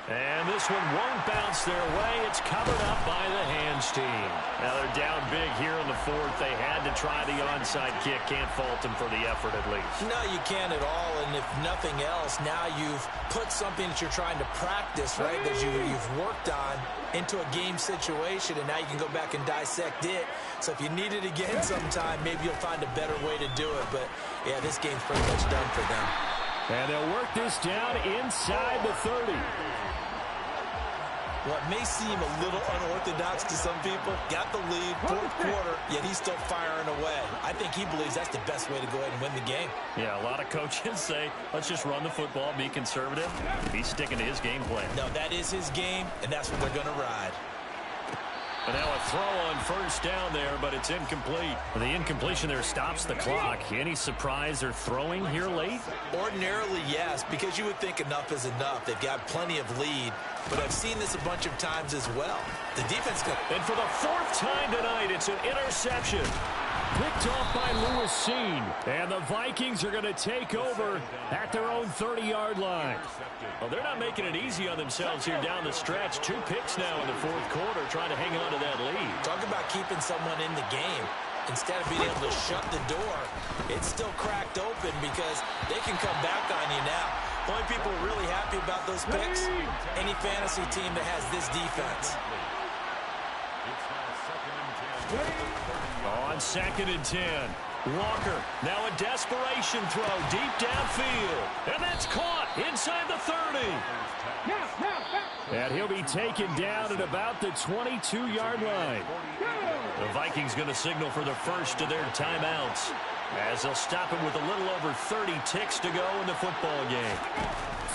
And this one won't bounce their way. It's covered up by the hands team. Now they're down big here in the 4th. They had to try the onside kick. Can't fault them for the effort at least. No, you can't at all. And if nothing else, now you've put something that you're trying to practice, right, that you've worked on into a game situation, and now you can go back and dissect it. So if you need it again sometime, maybe you'll find a better way to do it. But, yeah, this game's pretty much done for them. And they'll work this down inside the 30. What may seem a little unorthodox to some people, got the lead, 4th quarter, yet he's still firing away. I think he believes that's the best way to go ahead and win the game. Yeah, a lot of coaches say, let's just run the football, be conservative. He's sticking to his game plan. No, that is his game, and that's what they're going to ride. And now a throw on 1st down there, but it's incomplete. The incompletion there stops the clock. Any surprise they're throwing here late? Ordinarily, yes, because you would think enough is enough. They've got plenty of lead, but I've seen this a bunch of times as well. The defense got... And for the 4th time tonight, it's an interception. Picked off by Lewis Seen. And the Vikings are going to take over at their own 30-yard line. Well, they're not making it easy on themselves here down the stretch. 2 picks now in the fourth quarter, trying to hang on to that lead. Talk about keeping someone in the game. Instead of being able to shut the door, it's still cracked open because they can come back on you now. The only people really happy about those picks, any fantasy team that has this defense. On 2nd and 10. Walker, now a desperation throw deep downfield. And that's caught inside the 30. And he'll be taken down at about the 22-yard line. The Vikings going to signal for the first of their timeouts, as they'll stop him with a little over 30 ticks to go in the football game.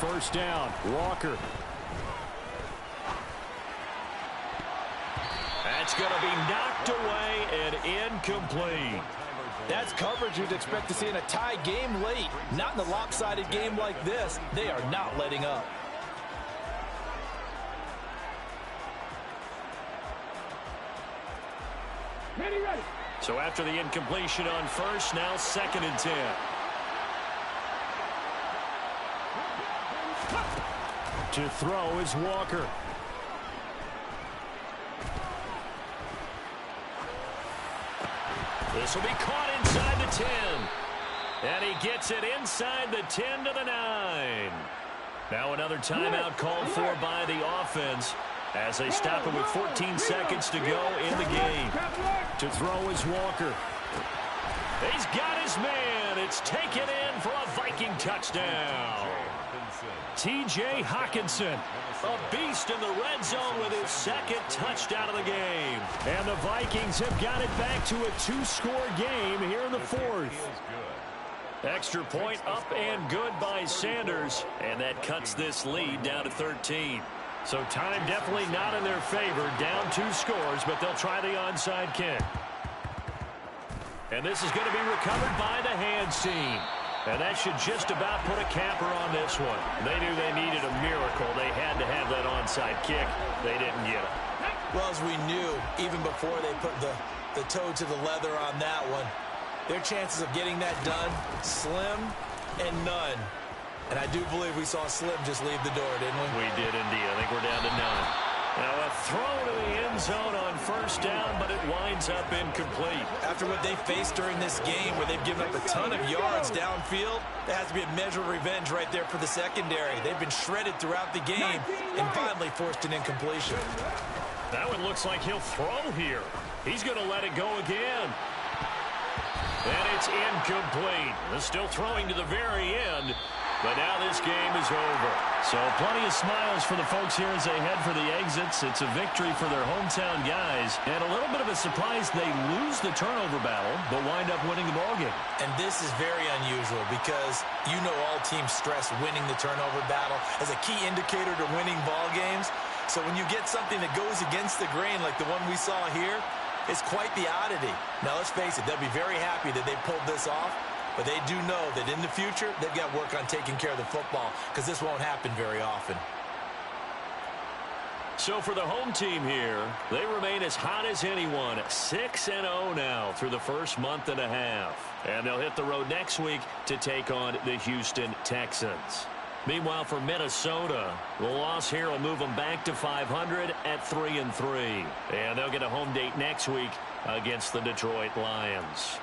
First down, Walker. That's going to be knocked away and incomplete. That's coverage you'd expect to see in a tie game late. Not in a lopsided game like this. They are not letting up. Ready. So after the incompletion on first, now 2nd and 10. To throw is Walker. This will be caught inside the 10. And he gets it inside the 10 to the 9. Now another timeout called for by the offense as they stop it with 14 seconds to go in the game. To throw is Walker. He's got his man. It's taken in for a Viking touchdown. T.J. Hawkinson. A beast in the red zone with his 2nd touchdown of the game. And the Vikings have got it back to a 2-score game here in the 4th. Extra point up and good by Sanders. And that cuts this lead down to 13. So time definitely not in their favor. Down 2 scores, but they'll try the onside kick. And this is going to be recovered by the hands team. And that should just about put a capper on this one. They knew they needed a miracle. They had to have that onside kick. They didn't get it. Well, as we knew, even before they put the toe to the leather on that one, their chances of getting that done, slim and none. And I do believe we saw Slim just leave the door, didn't we? We did indeed. I think we're down to none. Now a throw to the end zone on first down, but it winds up incomplete. After what they faced during this game, where they've given up a ton of yards downfield, that has to be a measure of revenge right there for the secondary. They've been shredded throughout the game and finally forced an incompletion. That one looks like he'll throw here. He's going to let it go again. And it's incomplete. They're still throwing to the very end. But now this game is over. So plenty of smiles for the folks here as they head for the exits. It's a victory for their hometown guys. And a little bit of a surprise, they lose the turnover battle, but wind up winning the ballgame. And this is very unusual because you know all teams stress winning the turnover battle as a key indicator to winning ball games. So when you get something that goes against the grain like the one we saw here, it's quite the oddity. Now let's face it, they'll be very happy that they pulled this off. But they do know that in the future, they've got work on taking care of the football because this won't happen very often. So for the home team here, they remain as hot as anyone, 6-0 now through the first month and a half. And they'll hit the road next week to take on the Houston Texans. Meanwhile, for Minnesota, the loss here will move them back to 500 at 3-3. And they'll get a home date next week against the Detroit Lions.